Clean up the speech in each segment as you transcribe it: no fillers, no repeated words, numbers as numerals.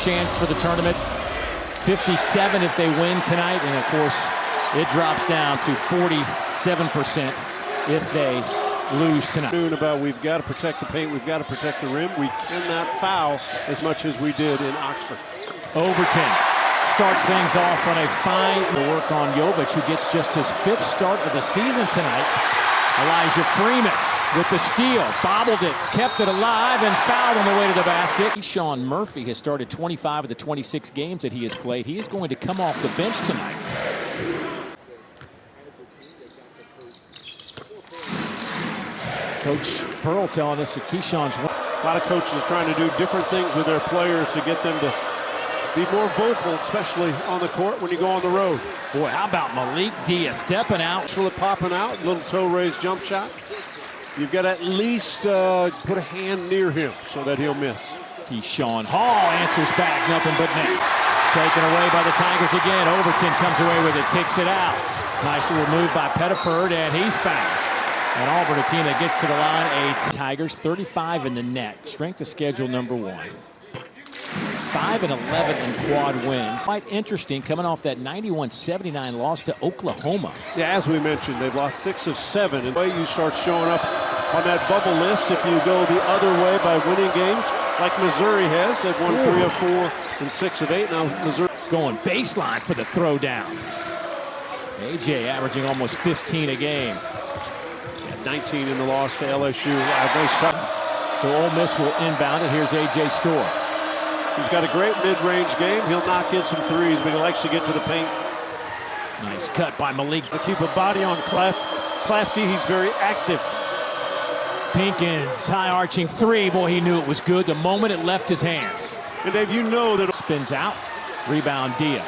chance for the tournament. 57 if they win tonight, and of course, it drops down to 47% if they lose tonight. About we've got to protect the paint, we've got to protect the rim. We cannot foul as much as we did in Oxford. Overton starts things off on a fine work on Jovic, who gets just his 5th start of the season tonight. Elijah Freeman with the steal, bobbled it, kept it alive, and fouled on the way to the basket. Sean Murphy has started 25 of the 26 games that he has played. He is going to come off the bench tonight. Coach Pearl telling us that Keyshawn's one. A lot of coaches trying to do different things with their players to get them to be more vocal, especially on the court when you go on the road. Boy, how about Malik Dia stepping out? Popping out, little toe raise jump shot. You've got to at least put a hand near him so that he'll miss. Keyshawn Hall answers back, nothing but net. Taken away by the Tigers again. Overton comes away with it, kicks it out. Nice little move by Pettiford, and he's fouled. And Auburn, a team that gets to the line, Tigers 35 in the net. Strength of schedule #1. 5-11 in quad wins. Quite interesting coming off that 91-79 loss to Oklahoma. Yeah, as we mentioned, they've lost 6 of 7. And the way you start showing up on that bubble list if you go the other way by winning games, like Missouri has. They've won 3 of 4 and 6 of 8. Now Missouri going baseline for the throwdown. AJ averaging almost 15 a game. 19 in the loss to LSU. So Ole Miss will inbound it. Here's AJ Storr. He's got a great mid-range game. He'll knock in some threes, but he likes to get to the paint. Nice cut by Malik. To keep a body on Klafke. He's very active. Pinkins, high arching 3. Boy, he knew it was good the moment it left his hands. And Dave, you know that spins out. Rebound Dia.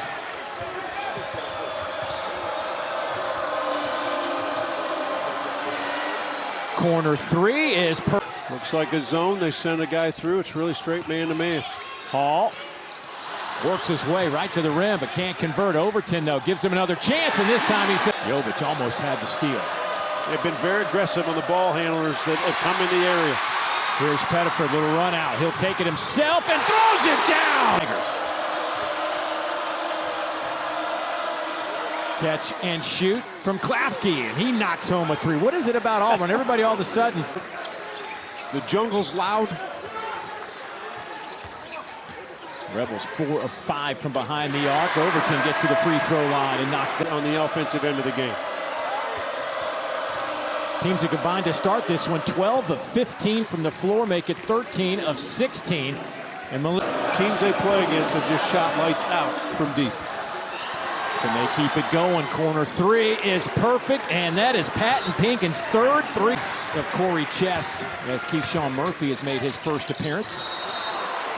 Corner 3 is looks like a zone. They send a guy through. It's really straight man-to-man. Hall works his way right to the rim, but can't convert. Overton, though, gives him another chance, and this time he said Jovic almost had the steal. They've been very aggressive on the ball handlers that have come in the area. Here's Pettiford, little run out. He'll take it himself and throws it down. Catch and shoot from Klafke, and he knocks home a 3. What is it about Auburn? Everybody all of a sudden. The jungle's loud. Rebels 4 of 5 from behind the arc. Overton gets to the free throw line and knocks it on the offensive end of the game. Teams have combined to start this one. 12 of 15 from the floor, make it 13 of 16. And teams they play against have just shot lights out from deep. And they keep it going. Corner 3 is perfect, and that is Patton Pinkins' 3rd 3 of Corey Chest, as Keyshawn Murphy has made his first appearance.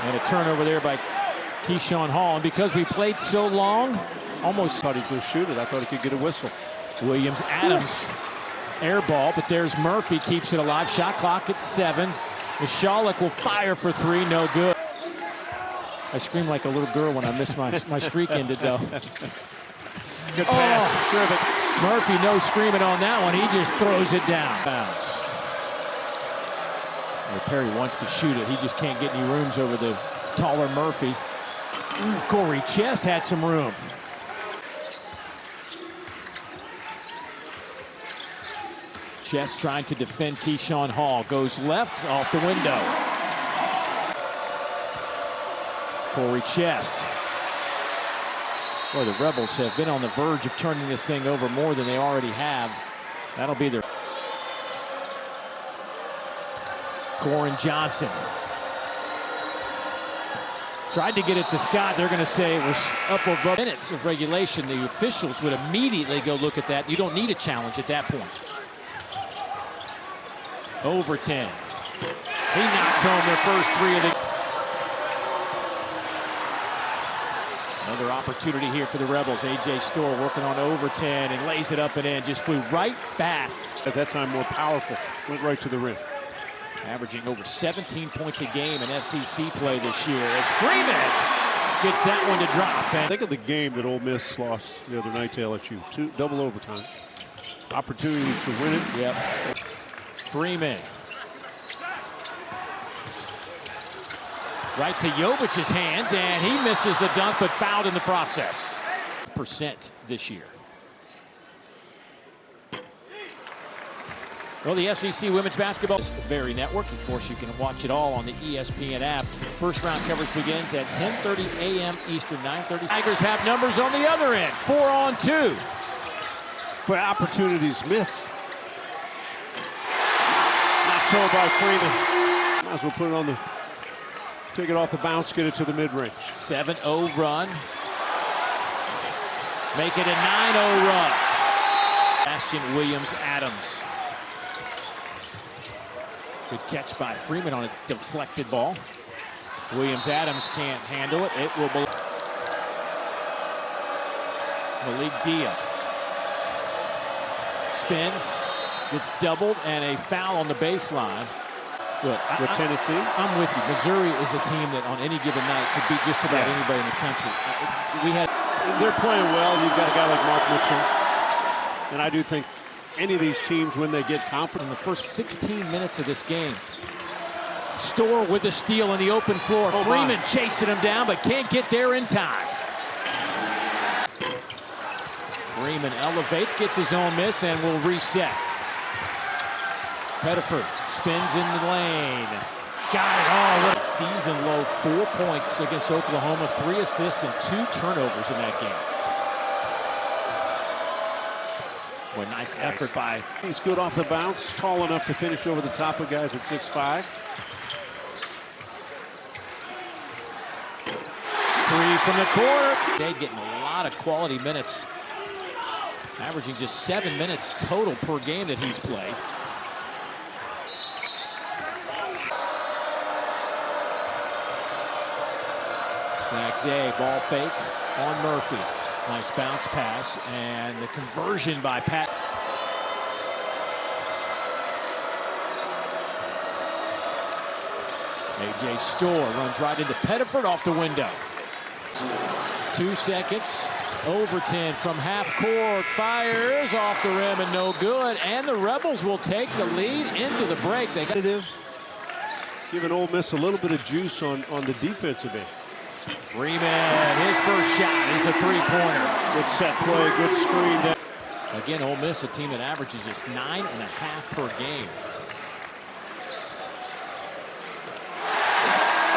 And a turnover there by Keyshawn Hall. And because we played so long, almost thought he was going to shoot it. I thought he could get a whistle. Williams Adams air ball, but there's Murphy, keeps it alive. Shot clock at 7. Michalek will fire for 3, no good. I scream like a little girl when I miss my streak ended, though. Good pass. Terrific. Murphy, no screaming on that one. He just throws it down. Bounce. Well, Perry wants to shoot it. He just can't get any rooms over the taller Murphy. Corey Chest had some room. Chest trying to defend Keyshawn Hall. Goes left, off the window. Corey Chest. Boy, the Rebels have been on the verge of turning this thing over more than they already have. That'll be their... Corin Johnson. Tried to get it to Scott. They're going to say it was up above minutes of regulation. The officials would immediately go look at that. You don't need a challenge at that point. Overton. He knocks home their first 3 of the... Another opportunity here for the Rebels. AJ Storr working on Overton and lays it up and in. Just flew right past. At that time, more powerful. Went right to the rim. Averaging over 17 points a game in SEC play this year as Freeman gets that one to drop. And think of the game that Ole Miss lost the other night to LSU. Double overtime. Opportunities to win it. Yep. Freeman. Right to Jovic's hands, and he misses the dunk, but fouled in the process. % this year. Well, the SEC women's basketball is very network. Of course, you can watch it all on the ESPN app. First round coverage begins at 10:30 a.m. Eastern, 9:30. Tigers have numbers on the other end, 4-on-2. But opportunities missed. Not so by Freeman. Might as well put it on the, take it off the bounce, get it to the mid-range. 7-0 run. Make it a 9-0 run. Bastion Williams-Adams. Good catch by Freeman on a deflected ball. Williams-Adams can't handle it. It will be Malik Dia. Spins, gets doubled, and a foul on the baseline. Look, with Tennessee? I'm with you. Missouri is a team that on any given night could beat just about anybody in the country. They're playing well. You've got a guy like Mark Mitchell. And I do think any of these teams, when they get confident. In the first 16 minutes of this game, Storr with the steal in the open floor. Freeman chasing him down, but can't get there in time. Freeman elevates, gets his own miss, and will reset. Pettiford spins in the lane. Got it all. What a season low, 4 points against Oklahoma, 3 assists and 2 turnovers in that game. Boy, nice effort by. He's good off the bounce, tall enough to finish over the top of guys at 6'5". 3 from the corner. They getting a lot of quality minutes. Averaging just 7 minutes total per game that he's played. Back day, ball fake on Murphy. Nice bounce pass, and the conversion by Pat. A.J. Storr runs right into Pettiford off the window. 2 seconds. Overton from half court, fires off the rim and no good. And the Rebels will take the lead into the break. They got to giving Ole Miss a little bit of juice on the defensive end. Freeman, his first shot is a three-pointer. Good set play, good screen down. Again, Ole Miss, a team that averages just 9.5 per game.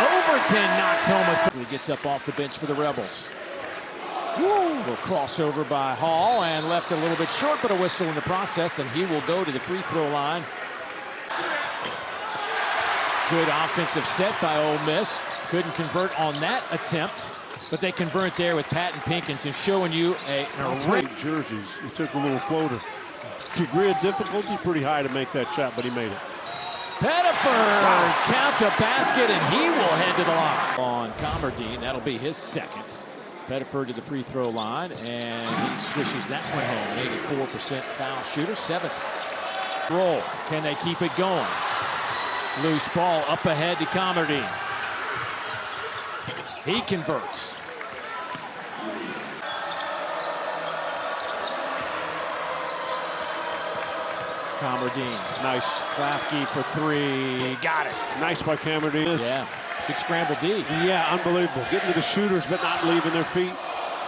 Overton knocks home a three. He gets up off the bench for the Rebels. Little crossover by Hall and left a little bit short, but a whistle in the process, and he will go to the free throw line. Good offensive set by Ole Miss. Couldn't convert on that attempt, but they convert there with Patton Pinkins and showing you a great jerseys. He took a little floater. Degree of difficulty pretty high to make that shot, but he made it. Pettiford count the basket, and he will head to the line. On Comerdine, that'll be his second. Pettiford to the free throw line, and he swishes that one home. 84% foul shooter, 7th. Roll, can they keep it going? Loose ball up ahead to Comerdine. He converts. Comerdine, nice. Klafke for 3, got it. Nice by Comerdine. Yeah, good scramble D. Yeah, unbelievable. Getting to the shooters, but not leaving their feet.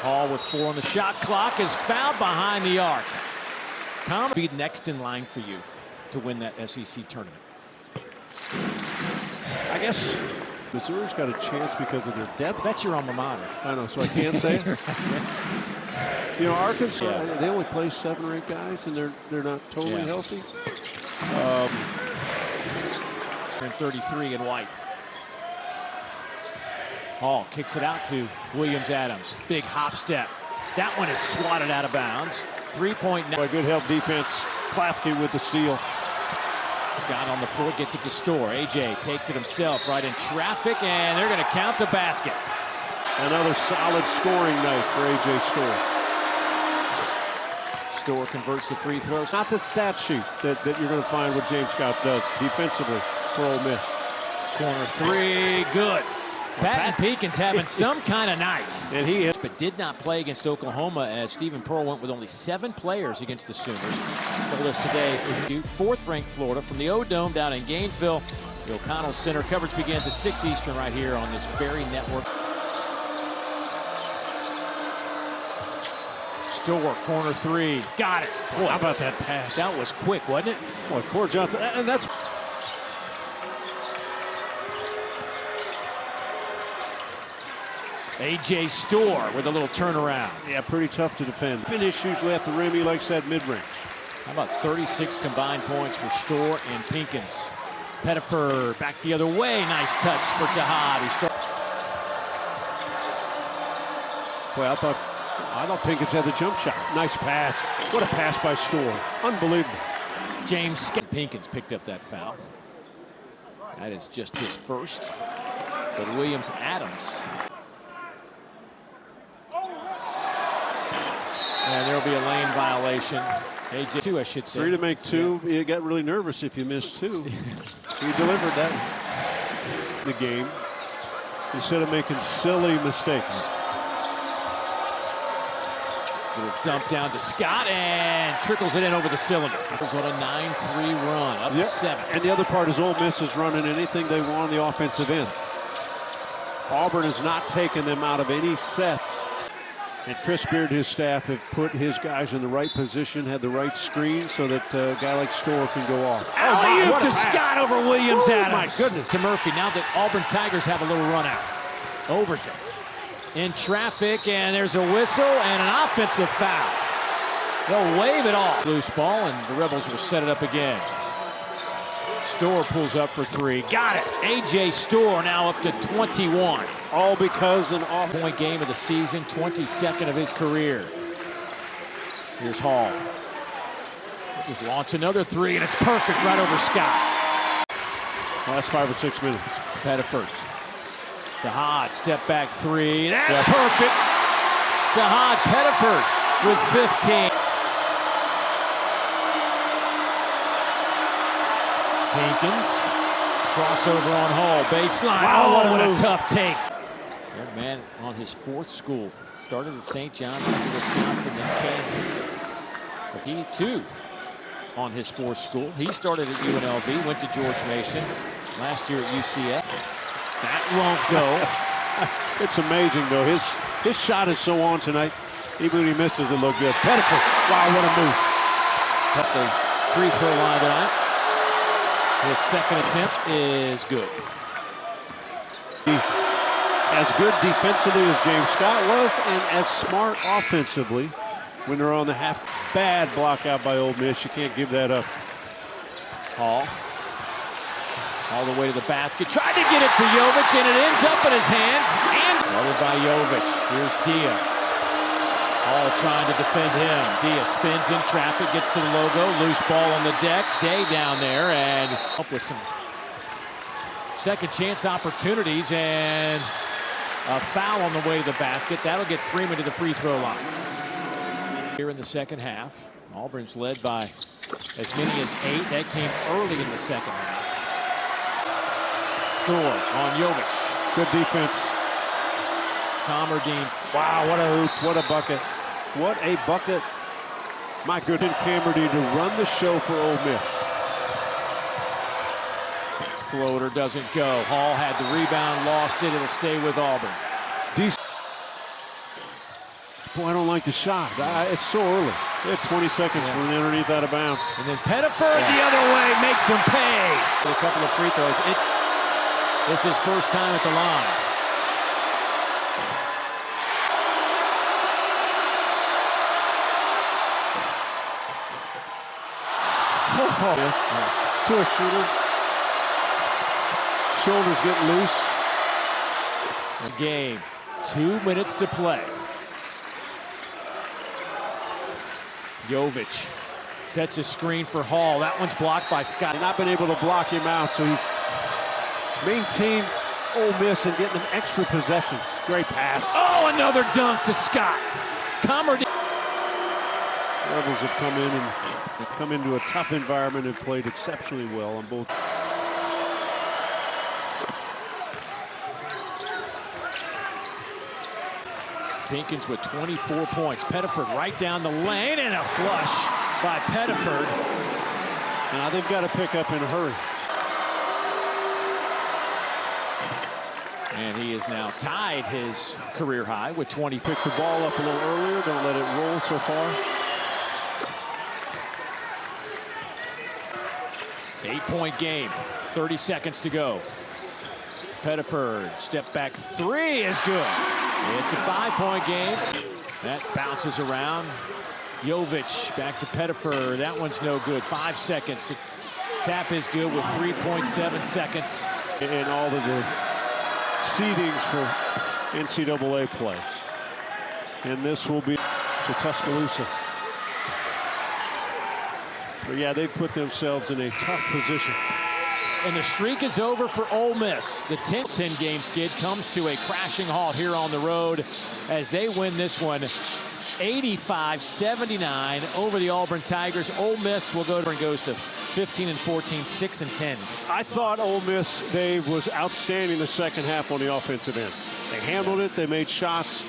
Hall with 4 on the shot clock is fouled behind the arc. Comerdine be next in line for you to win that SEC tournament. I guess Missouri's got a chance because of their depth. That's your alma mater. I know, so I can't say it. You know, Arkansas, they only play 7 or 8 guys, and they're not totally healthy. And 33 in white. Hall kicks it out to Williams-Adams. Big hop step. That one is swatted out of bounds. 3-point. Good help defense. Klafke with the steal. Scott on the floor gets it to Storr. AJ takes it himself right in traffic, and they're going to count the basket. Another solid scoring night for AJ Storr. Storr converts the free throws. Not the stat sheet that you're going to find what James Scott does defensively for Ole Miss. Corner 3, good. Patton Pinkins having some kind of night. And he is. But did not play against Oklahoma as Stephen Pearl went with only 7 players against the Sooners. Told us today, says 4th-ranked Florida from the O-Dome down in Gainesville. Bill Connell center. Coverage begins at 6 Eastern right here on this very network. Store, corner three. Got it. Boy, how about that pass? That was quick, wasn't it? Boy, Core Johnson, and that's... A.J. Store with a little turnaround. Yeah, pretty tough to defend. Finish usually at the rim. He likes that mid-range. How about 36 combined points for Store and Pinkins? Pettiford back the other way. Nice touch for Jihad. Boy, I thought Pinkins had the jump shot. Nice pass. What a pass by Store. Unbelievable. James Pinkins picked up that foul. That is just his first. But Williams-Adams. And there'll be a lane violation. AJ, 2, I should say. 3 to make 2. Yeah. You got really nervous if you missed 2. He delivered that in the game instead of making silly mistakes. Little dump down to Scott and trickles it in over the cylinder. On a 9-3 run, up to 7. And the other part is Ole Miss is running anything they want on the offensive end. Auburn has not taken them out of any sets. And Chris Beard, his staff, have put his guys in the right position, had the right screen so that a guy like Store can go off. Alley-oop to Scott over Williams-Adams. My goodness. To Murphy. Now the Auburn Tigers have a little run out. Overton in traffic, and there's a whistle and an offensive foul. They'll wave it off. Loose ball, and the Rebels will set it up again. Store pulls up for 3. Got it. A.J. Store now up to 21. All because an point game of the season, 22nd of his career. Here's Hall. Just launch another 3, and it's perfect right over Scott. Last 5 or 6 minutes. Pettiford. Jihad, step back 3. That's perfect. Jihad Pettiford with 15. Pinkins, crossover on Hall, baseline. Wow, what a tough take. Young man on his 4th school. Started at St. John, Wisconsin, then Kansas. But he, too, on his 4th school. He started at UNLV, went to George Mason. Last year at UCF. That won't go. It's amazing, though. His shot is so on tonight. Even when he misses, it look good. Pettiford. Wow, what a move. At the free throw line tonight. His second attempt is good. As good defensively as James Scott was, and as smart offensively when they're on the half. Bad block out by Ole Miss. You can't give that up. Hall. All the way to the basket. Tried to get it to Jovic, and it ends up in his hands. And covered by Jovic. Here's Dia. Hall trying to defend him. Dia spins in traffic, gets to the logo. Loose ball on the deck. Day down there, and up with some second chance opportunities, and a foul on the way to the basket. That'll get Freeman to the free throw line. Here in the second half, Auburn's led by as many as 8. That came early in the second half. Store on Jovic. Good defense. Comerdine. Wow, what a hoop, what a bucket. What a bucket. My goodness, Comerdine to run the show for Ole Miss. Floater doesn't go. Hall had the rebound, lost it. It'll stay with Auburn. Boy, I don't like the shot. It's so early. They had 20 seconds from underneath out of bounds. And then Pettiford the other way makes him pay. A couple of free throws. This is first time at the line. Yes. To a shooter. Shoulders getting loose. The game. 2 minutes to play. Jovic sets a screen for Hall. That one's blocked by Scott. Not been able to block him out, so he's maintained Ole Miss and getting them extra possessions. Great pass. Oh, another dunk to Scott. Comerdine. Rebels have come in and come into a tough environment and played exceptionally well on both. Pinkins with 24 points. Pettiford right down the lane, and a flush by Pettiford. Now they've got to pick up in a hurry. And he has now tied his career high with 20. Pick the ball up a little earlier. Don't let it roll so far. 8-point game. 30 seconds to go. Pettiford, step back three is good. It's a 5-point game. That bounces around. Jovic back to Pettiford. That one's no good. 5 seconds. The tap is good with 3.7 seconds. And all of the seedings for NCAA play. And this will be to Tuscaloosa. But yeah, they've put themselves in a tough position. And the streak is over for Ole Miss. The 10-game skid comes to a crashing halt here on the road as they win this one 85-79 over the Auburn Tigers. Ole Miss will go to and goes to 15-14, 6-10. I thought Ole Miss, Dave, was outstanding the second half on the offensive end. They handled it. They made shots.